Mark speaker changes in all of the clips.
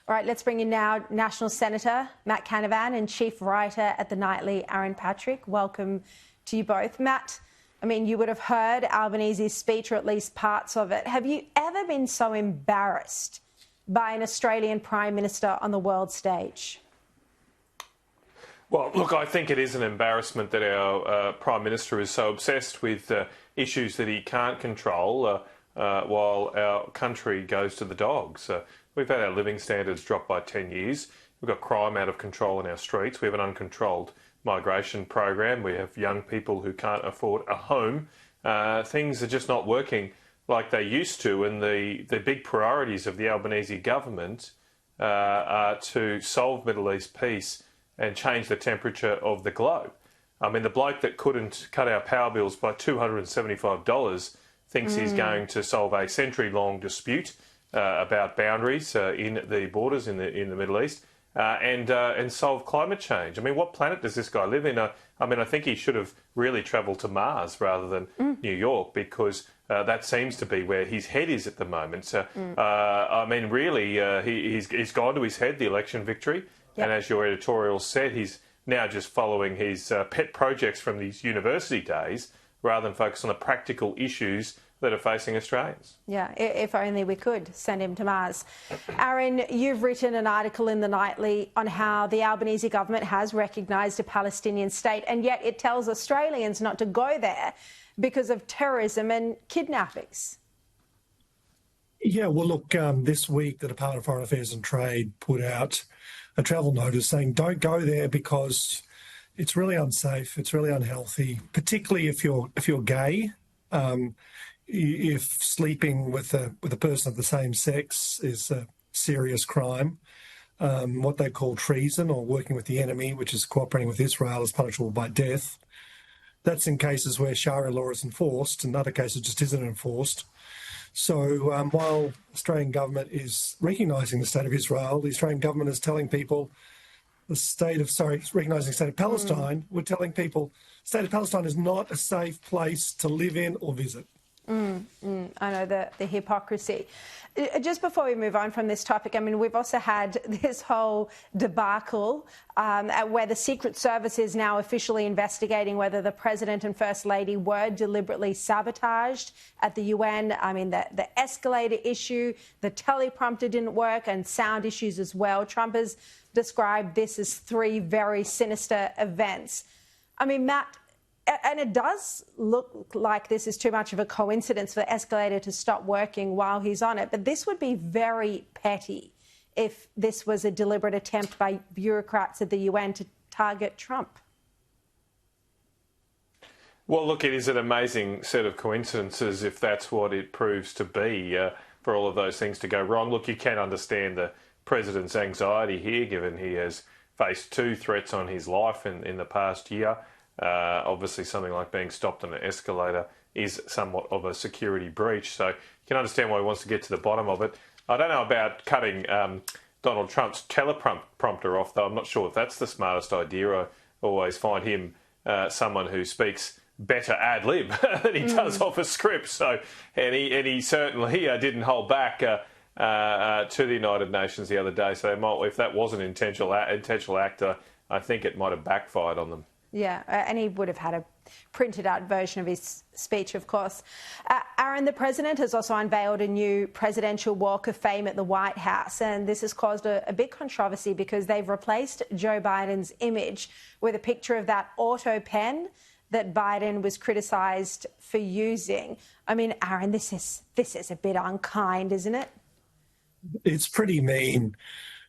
Speaker 1: All right, let's bring in now National Senator M.Canavan and Chief Writer at The Nightly, Aaron Patrick. Welcome to you both. Matt, I mean, you would have heard Albanese's speech, or at least parts of it. Have you ever been so embarrassed by an Australian Prime Minister on the world stage?
Speaker 2: Well, look, I think it is an embarrassment that our Prime Minister is so obsessed with issues that he can't control while our country goes to the dogs. We've had our living standards drop by 10 years. We've got crime out of control in our streets. We have an uncontrolled migration program. We have young people who can't afford a home. Things are just not working like they used to, and the big priorities of the Albanese government are to solve Middle East peace and change the temperature of the globe. I mean, the bloke that couldn't cut our power bills by $275 thinks he's going to solve a century-long dispute about boundaries in the borders in the Middle East and solve climate change. I mean, what planet does this guy live in? I mean, I think he should have really travelled to Mars rather than New York, because that seems to be where his head is at the moment. So, I mean, really, he's gone to his head, the election victory. Yep. And as your editorial said, he's now just following his pet projects from these university days rather than focus on the practical issues that are facing Australians. Yeah,
Speaker 1: if only we could send him to Mars. Aaron, you've written an article in The Nightly on how the Albanese government has recognised a Palestinian state, and yet it tells Australians not to go there because of terrorism and kidnappings.
Speaker 3: Yeah, well, look, this week the Department of Foreign Affairs and Trade put out a travel notice saying don't go there because it's really unsafe, it's really unhealthy, particularly if you're gay. If sleeping with a person of the same sex is a serious crime, what they call treason, or working with the enemy, which is cooperating with Israel, is punishable by death. That's in cases where Sharia law is enforced, and other cases just isn't enforced. So while the Australian government is recognising the state of Israel, the Australian government is telling people recognising the state of Palestine, we're telling people the state of Palestine is not a safe place to live in or visit.
Speaker 1: I know the hypocrisy. Just before we move on from this topic, I mean, we've also had this whole debacle where the Secret Service is now officially investigating whether the President and First Lady were deliberately sabotaged at the UN. I mean, the escalator issue, the teleprompter didn't work, and sound issues as well. Trump has described this as three very sinister events. I mean, Matt, and it does look like this is too much of a coincidence for the escalator to stop working while he's on it. But this would be very petty if this was a deliberate attempt by bureaucrats at the UN to target Trump.
Speaker 2: Well, look, it is an amazing set of coincidences if that's what it proves to be, for all of those things to go wrong. Look, you can understand the President's anxiety here, given he has faced two threats on his life in the past year. Obviously, something like being stopped on an escalator is somewhat of a security breach, so you can understand why he wants to get to the bottom of it. I don't know about cutting Donald Trump's teleprompter off, though. I'm not sure if that's the smartest idea. I always find him someone who speaks better ad lib than he does off a script. So, and he certainly didn't hold back to the United Nations the other day. So if that was an intentional act, I think it might have backfired on them.
Speaker 1: Yeah, and he would have had a printed out version of his speech, of course. Aaron, the President has also unveiled a new presidential walk of fame at the White House, and this has caused a big controversy because they've replaced Joe Biden's image with a picture of that auto pen that Biden was criticised for using. I mean, Aaron, this is a bit unkind, isn't it?
Speaker 3: It's pretty mean,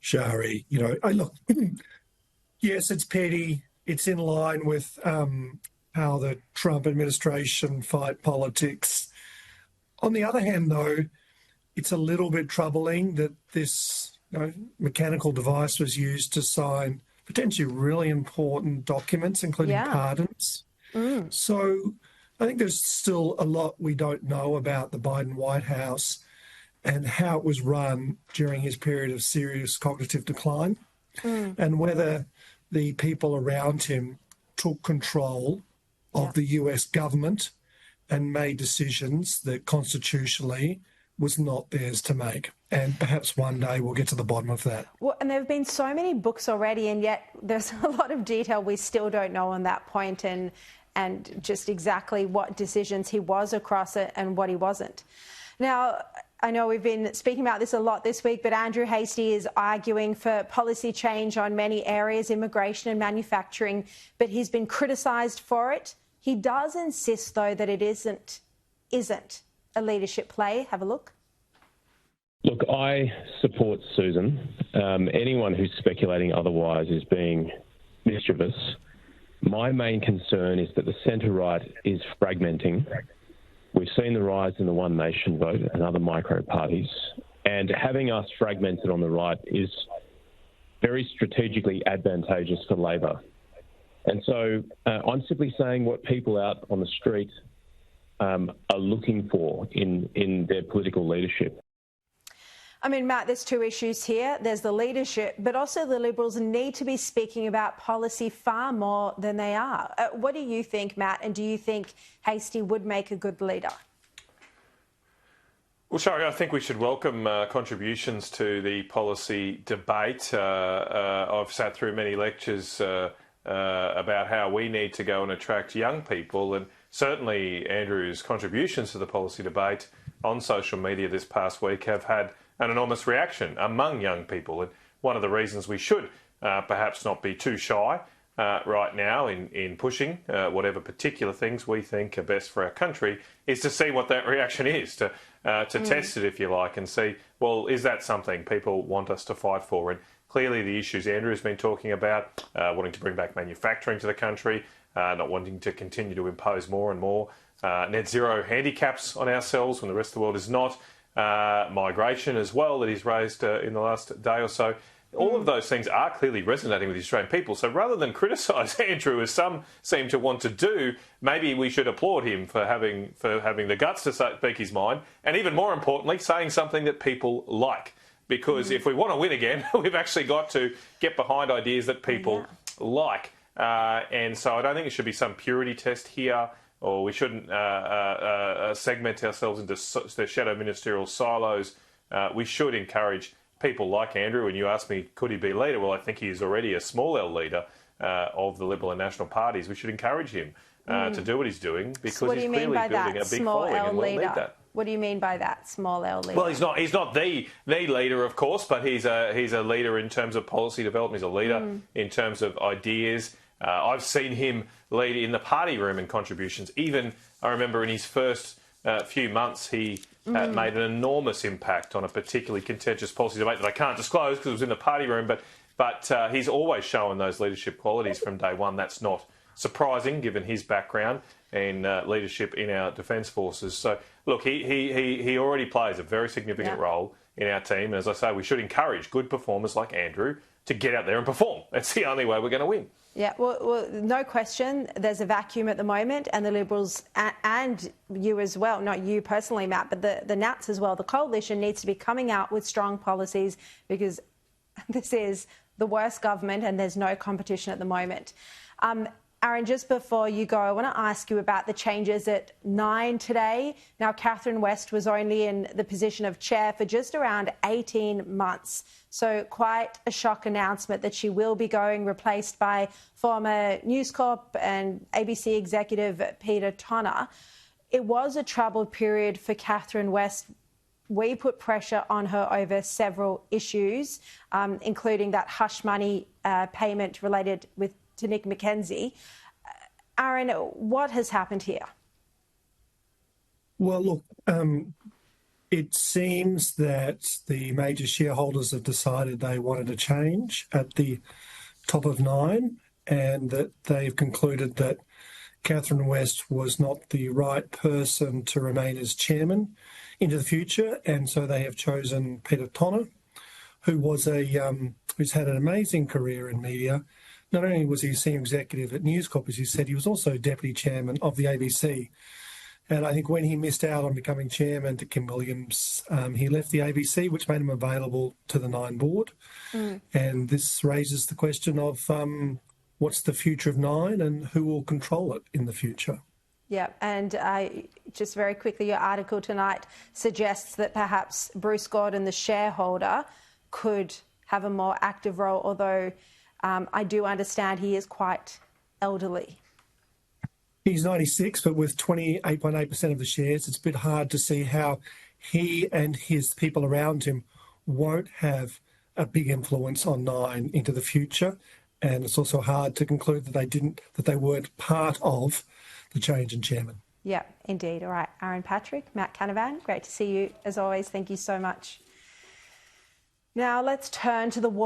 Speaker 3: Sharri. You know, look, yes, it's petty. It's in line with how the Trump administration fight politics. On the other hand, though, it's a little bit troubling that this mechanical device was used to sign potentially really important documents, including pardons. So I think there's still a lot we don't know about the Biden White House and how it was run during his period of serious cognitive decline, and whether the people around him took control of the US government and made decisions that constitutionally was not theirs to make. And perhaps one day we'll get to the bottom of that.
Speaker 1: Well, and there have been so many books already, and yet there's a lot of detail we still don't know on that point, and just exactly what decisions he was across it and what he wasn't. Now, I know we've been speaking about this a lot this week, but Andrew Hastie is arguing for policy change on many areas, immigration and manufacturing, but he's been criticised for it. He does insist, though, that it isn't a leadership play. Have a look.
Speaker 4: Look, I support Susan. Anyone who's speculating otherwise is being mischievous. My main concern is that the centre-right is fragmenting. We've seen the rise in the One Nation vote and other micro-parties, and having us fragmented on the right is very strategically advantageous for Labor. And so I'm simply saying what people out on the street are looking for in their political leadership.
Speaker 1: I mean, Matt, there's two issues here. There's the leadership, but also the Liberals need to be speaking about policy far more than they are. What do you think, Matt, and do you think Hastie would make a good leader?
Speaker 2: Well, Sharri, I think we should welcome contributions to the policy debate. I've sat through many lectures about how we need to go and attract young people, and certainly Andrew's contributions to the policy debate on social media this past week have had an enormous reaction among young people. And one of the reasons we should perhaps not be too shy right now in pushing whatever particular things we think are best for our country is to see what that reaction is, to test it, if you like, and see, well, is that something people want us to fight for? And clearly the issues Andrew has been talking about, wanting to bring back manufacturing to the country, not wanting to continue to impose more and more net zero handicaps on ourselves when the rest of the world is not, migration as well that he's raised in the last day or so. All of those things are clearly resonating with the Australian people. So rather than criticise Andrew, as some seem to want to do, maybe we should applaud him for having the guts to speak his mind, and even more importantly, saying something that people like. Because if we want to win again, we've actually got to get behind ideas that people like. And so I don't think it should be some purity test here, or we shouldn't segment ourselves into the shadow ministerial silos. We should encourage people like Andrew. And you asked me, could he be leader? Well, I think he is already a small L leader of the Liberal and National parties. We should encourage him to do what he's doing, because he's clearly building a big following, and we'll need that.
Speaker 1: What do you mean by that, small L leader?
Speaker 2: Well, he's not the leader, of course, but he's a leader in terms of policy development. He's a leader in terms of ideas. I've seen him lead in the party room in contributions. Even, I remember in his first few months, he made an enormous impact on a particularly contentious policy debate that I can't disclose because it was in the party room, but he's always shown those leadership qualities from day one. That's not surprising, given his background in leadership in our defence forces. So, look, he already plays a very significant role in our team. And as I say, we should encourage good performers like Andrew to get out there and perform. That's the only way we're going to win.
Speaker 1: Yeah, well, no question, there's a vacuum at the moment, and the Liberals and you as well, not you personally, Matt, but the Nats as well, the coalition needs to be coming out with strong policies, because this is the worst government and there's no competition at the moment. Aaron, just before you go, I want to ask you about the changes at 9 today. Now, Catherine West was only in the position of chair for just around 18 months. So quite a shock announcement that she will be going, replaced by former News Corp and ABC executive Peter Tonner. It was a troubled period for Catherine West. We put pressure on her over several issues, including that hush money payment related to Nick McKenzie. Aaron, what has happened here?
Speaker 3: Well, look, it seems that the major shareholders have decided they wanted a change at the top of Nine, and that they've concluded that Catherine West was not the right person to remain as chairman into the future, and so they have chosen Peter Tonner, who was who's had an amazing career in media. Not only was he a senior executive at News Corp, as you said, he was also deputy chairman of the ABC. And I think when he missed out on becoming chairman to Kim Williams, he left the ABC, which made him available to the Nine board. And this raises the question of what's the future of Nine and who will control it in the future?
Speaker 1: Yeah, and just very quickly, your article tonight suggests that perhaps Bruce Gordon, the shareholder, could have a more active role, although I do understand he is quite elderly.
Speaker 3: He's 96, but with 28.8% of the shares, it's a bit hard to see how he and his people around him won't have a big influence on Nine into the future. And it's also hard to conclude that they weren't part of the change in chairman.
Speaker 1: Yeah, indeed. All right, Aaron Patrick, M.Canavan, great to see you as always. Thank you so much. Now let's turn to the war.